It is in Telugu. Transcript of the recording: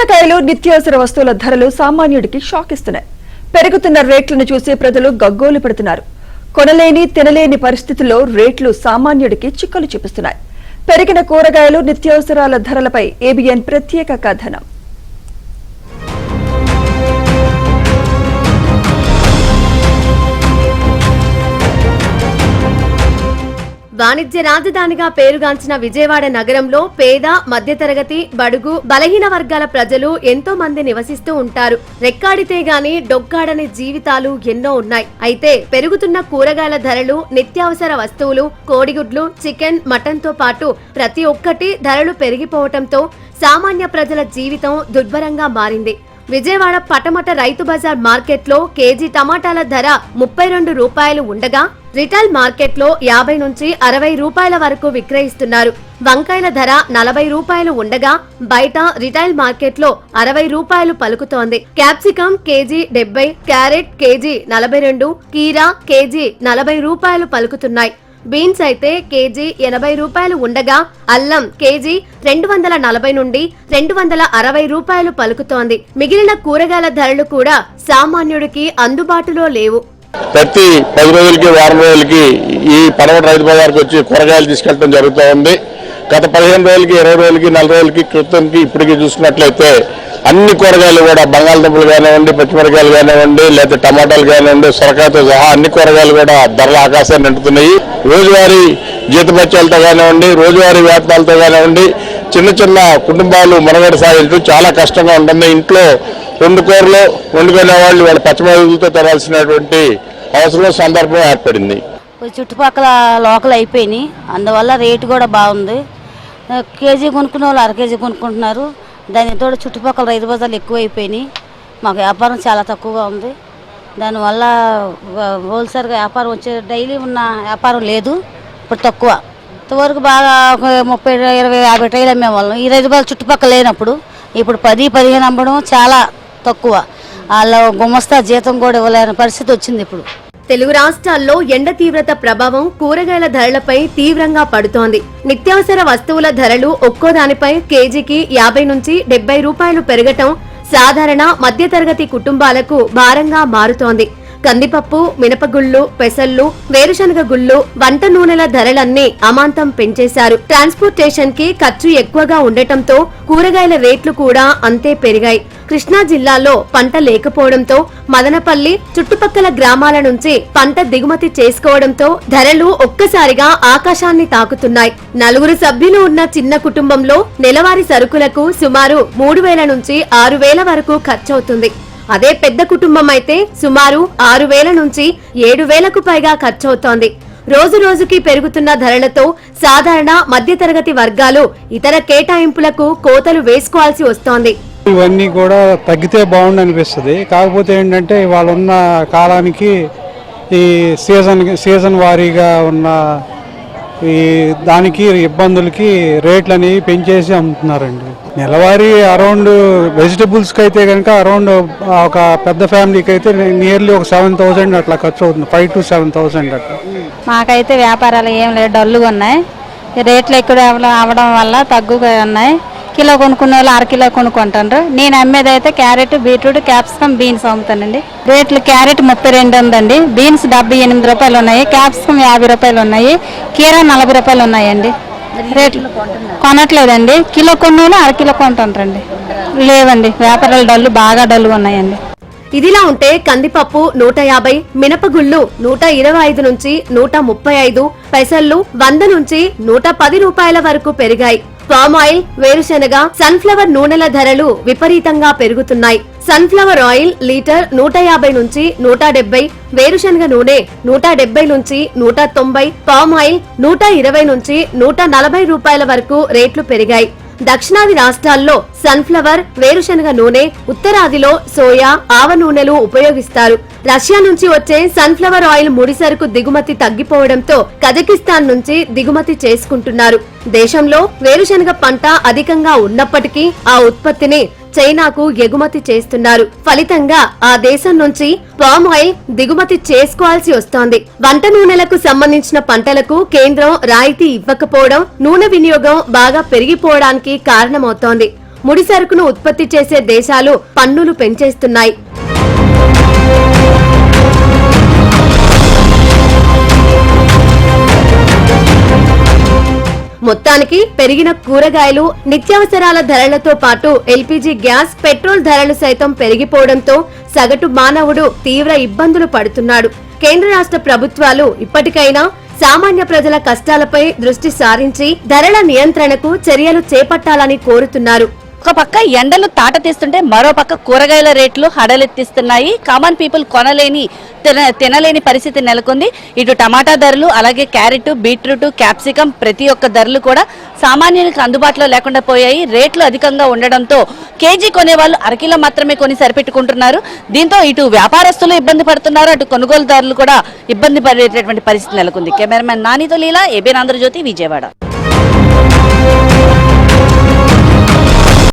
కూరగాయలు నిత్యావసర వస్తువుల ధరలు సామాన్యుడికి షాక్ ఇస్తున్నాయి. పెరుగుతున్న రేట్లను చూసి ప్రజలు గగ్గోలు పెడుతున్నారు. కొనలేని తినలేని పరిస్థితుల్లో రేట్లు సామాన్యుడికి చిక్కలు చూపిస్తున్నాయి. పెరిగిన కూరగాయలు నిత్యావసరాల ధరలపై ఏబిఎన్ ప్రత్యేక కథనం. వాణిజ్య రాజధానిగా పేరుగాంచిన విజయవాడ నగరంలో పేద, మధ్యతరగతి, బడుగు, బలహీన వర్గాల ప్రజలు ఎంతో మంది నివసిస్తూ ఉంటారు. రెక్కాడితే గాని డొక్కాడని జీవితాలు ఎన్నో ఉన్నాయి. అయితే పెరుగుతున్న కూరగాయల ధరలు, నిత్యావసర వస్తువులు, కోడిగుడ్లు, చికెన్, మటన్ తో పాటు ప్రతి ఒక్కటి ధరలు పెరిగిపోవటంతో సామాన్య ప్రజల జీవితం దుర్భరంగా మారింది. విజయవాడ పటమట రైతు బజార్ మార్కెట్ లో కేజీ టమాటాల ధర 32 రూపాయలు ఉండగా రిటైల్ మార్కెట్ లో 50 నుంచి 60 రూపాయల వరకు విక్రయిస్తున్నారు. వంకాయల ధర 40 రూపాయలు ఉండగా బయట రిటైల్ మార్కెట్ లో 60 రూపాయలు పలుకుతోంది. క్యాప్సికం కేజీ 70, క్యారెట్ కేజీ 42, కీరా కేజీ 40 రూపాయలు పలుకుతున్నాయి. బీన్స్ అయితే కేజీ 80 రూపాయలు ఉండగా అల్లం కేజీ 240 నుండి 260 రూపాయలు పలుకుతోంది. మిగిలిన కూరగాయల ధరలు కూడా సామాన్యుడికి అందుబాటులో లేవు. ప్రతి 10 రోజులకి, వారం రోజులకి ఈ పడమట రైతు బజార్కి వచ్చి కూరగాయలు తీసుకెళ్ళడం జరుగుతూ ఉంది. గత 15 రోజులకి, 20 రోజులకి, 40 రోజులకి క్రితంకి ఇప్పటికీ చూసుకున్నట్లయితే అన్ని కూరగాయలు కూడా బంగాళదుంపలు కానివ్వండి, పచ్చిమిరకాయలు కానివ్వండి, లేదా టమాటాలు కానివ్వండి, సొరకాయతో సహా అన్ని కూరగాయలు కూడా ధరల ఆకాశాన్ని అంటుతున్నాయి. రోజువారీ జీతభత్యాలతో కానివ్వండి, రోజువారీ వేతనాలతో కానివ్వండి, చిన్న చిన్న కుటుంబాలు మనుగడ సాగించడం చాలా కష్టంగా ఉంటుంది. ఇంట్లో 2 కూరలు వండుకునే వాళ్ళు వాళ్ళ పచ్చిమిరపకాయలతో తినాల్సినటువంటి అవసరం సందర్భం ఏర్పడింది. చుట్టుపక్కల లోకల్ అయిపోయినాయి, అందువల్ల రేటు కూడా బాగుంది. కేజీ కొనుక్కునే వాళ్ళు 1/2 కేజీ కొనుక్కుంటున్నారు. దానితో చుట్టుపక్కల రైతు బజార్లు ఎక్కువ అయిపోయినాయి. మాకు వ్యాపారం చాలా తక్కువగా ఉంది. దానివల్ల హోల్సేల్గా వ్యాపారం వచ్చే డైలీ ఉన్న వ్యాపారం లేదు, ఇప్పుడు తక్కువ. ఇంతవరకు బాగా 30, 20, 50 ట్రైలు అమ్మేవాళ్ళం. ఈ రైతు బజార్ చుట్టుపక్కల లేనప్పుడు ఇప్పుడు 10, 15 అమ్మడం చాలా తక్కువ. వాళ్ళ గుమస్తా జీతం కూడా ఇవ్వలేని పరిస్థితి వచ్చింది ఇప్పుడు. తెలుగు రాష్ట్రాల్లో ఎండ తీవ్రత ప్రభావం కూరగాయల ధరలపై తీవ్రంగా పడుతోంది. నిత్యావసర వస్తువుల ధరలు ఒక్కోదానిపై కేజీకి 50 నుంచి 70 రూపాయలు పెరగటం సాధారణ మధ్యతరగతి కుటుంబాలకు భారంగా మారుతోంది. కందిపప్పు, మినపగుళ్లు, పెసళ్లు, వేరుశనగ గుళ్లు, వంట నూనెల ధరలన్నీ అమాంతం పెంచేశారు. ట్రాన్స్పోర్టేషన్ కి ఖర్చు ఎక్కువగా ఉండటంతో కూరగాయల రేట్లు కూడా అంతే పెరిగాయి. కృష్ణా జిల్లాలో పంట లేకపోవడంతో మదనపల్లి, చుట్టుపక్కల గ్రామాల నుంచి పంట దిగుమతి చేసుకోవడంతో ధరలు ఒక్కసారిగా ఆకాశాన్ని తాకుతున్నాయి. 4 సభ్యులు ఉన్న చిన్న కుటుంబంలో నెలవారీ సరుకులకు సుమారు 3000 నుంచి 6000 వరకు ఖర్చవుతుంది. అదే పెద్ద కుటుంబం అయితే సుమారు 6000 నుంచి 7000కు పైగా ఖర్చవుతోంది. రోజు రోజుకి పెరుగుతున్న ధరలతో సాధారణ మధ్యతరగతి వర్గాలు ఇతర కేటాయింపులకు కోతలు వేసుకోవాల్సి వస్తోంది. ఇవన్నీ కూడా తగ్గితే బాగుండు అనిపిస్తుంది. కాకపోతే ఏంటంటే వాళ్ళు ఉన్న కాలానికి ఈ సీజన్ వారీగా ఉన్న ఈ దానికి ఇబ్బందులకి రేట్లు అనేవి పెంచేసి అమ్ముతున్నారండి. నెలవారీ అరౌండ్ వెజిటబుల్స్కి అయితే కనుక అరౌండ్ ఒక పెద్ద ఫ్యామిలీకి అయితే నియర్లీ ఒక 7000 అట్లా ఖర్చు అవుతుంది. 5 to 7000 అట్లా. మాకైతే వ్యాపారాలు ఏం లేదు, డల్లుగా ఉన్నాయి. రేట్లు ఎక్కువ అవ్వడం వల్ల తగ్గుగా ఉన్నాయి. కిలో కొనుక్కునే వాళ్ళు 1/2 కిలో కొనుక్కుంటారు. నేను అమ్మేది అయితే క్యారెట్, బీట్రూట్, క్యాప్సికం, బీన్స్ అమ్ముతానండి. రేట్లు క్యారెట్ 32 ఉందండి, బీన్స్ 78 రూపాయలు ఉన్నాయి, క్యాప్సికం 50 రూపాయలు ఉన్నాయి, కీరా 40 రూపాయలు ఉన్నాయండి. రేట్లు కొనట్లేదండి. కిలో కొన్న వాళ్ళు 1/2 కిలో కొంటుంటారండి. లేవండి, వ్యాపారాలు బాగా డల్లుగా ఉన్నాయండి. ఇదిలా ఉంటే కందిపప్పు 150, మినపగుళ్లు 125 నుంచి 135, పెసళ్లు 100 నుంచి 110 రూపాయల వరకు పెరిగాయి. పామ్ ఆయిల్, వేరుశనగ, సన్ఫ్లవర్ నూనెల ధరలు విపరీతంగా పెరుగుతున్నాయి. సన్ఫ్లవర్ ఆయిల్ లీటర్ 150 నుంచి 170, వేరుశనగ నూనె 170 నుంచి 190, పామ్ ఆయిల్ 120 నుంచి 140 రూపాయల వరకు రేట్లు పెరిగాయి. దక్షిణాది రాష్ట్రాల్లో సన్ఫ్లవర్, వేరుశనగ నూనె, ఉత్తరాదిలో సోయా, ఆవ నూనెలు ఉపయోగిస్తారు. రష్యా నుంచి వచ్చే సన్ఫ్లవర్ ఆయిల్ ముడిసరుకు దిగుమతి తగ్గిపోవడంతో కజకిస్తాన్ నుంచి దిగుమతి చేసుకుంటున్నారు. దేశంలో వేరుశనగ పంట అధికంగా ఉన్నప్పటికీ ఆ ఉత్పత్తిని చైనాకు ఎగుమతి చేస్తున్నారు. ఫలితంగా ఆ దేశం నుంచి పామ్ ఆయిల్ దిగుమతి చేసుకోవాల్సి వస్తోంది. వంట నూనెలకు సంబంధించిన పంటలకు కేంద్రం రాయితీ ఇవ్వకపోవడం నూనె వినియోగం బాగా పెరిగిపోవడానికి కారణమవుతోంది. ముడి సరుకును ఉత్పత్తి చేసే దేశాలు పన్నులు పెంచేస్తున్నాయి. మొత్తానికి పెరిగిన కూరగాయలు, నిత్యావసరాల ధరలతో పాటు ఎల్పీజీ గ్యాస్, పెట్రోల్ ధరలు సైతం పెరిగిపోవడంతో సగటు మానవుడు తీవ్ర ఇబ్బందులు పడుతున్నాడు. కేంద్ర రాష్ట్ర ప్రభుత్వాలు ఇప్పటికైనా సామాన్య ప్రజల కష్టాలపై దృష్టి సారించి ధరల నియంత్రణకు చర్యలు చేపట్టాలని కోరుతున్నారు. ఒక పక్క ఎండలు తాట తీస్తుంటే మరో పక్క కూరగాయల రేట్లు హడలెత్తిస్తున్నాయి. కామన్ పీపుల్ కొనలేని తినలేని పరిస్థితి నెలకొంది. ఇటు టమాటా ధరలు, అలాగే క్యారెట్, బీట్రూట్, క్యాప్సికం ప్రతి ఒక్క ధరలు కూడా సామాన్యులకు అందుబాటులో లేకుండా పోయాయి. రేట్లు అధికంగా ఉండడంతో కేజీ కొనేవాళ్ళు అరకిలో మాత్రమే కొని సరిపెట్టుకుంటున్నారు. దీంతో ఇటు వ్యాపారస్తులు ఇబ్బంది పడుతున్నారు, అటు కొనుగోలుదారులు కూడా ఇబ్బంది పడేటటువంటి పరిస్థితి నెలకొంది. కెమెరామెన్ నానితో లీలా, ఏబిఎన్ ఆంధ్రజ్యోతి, విజయవాడ.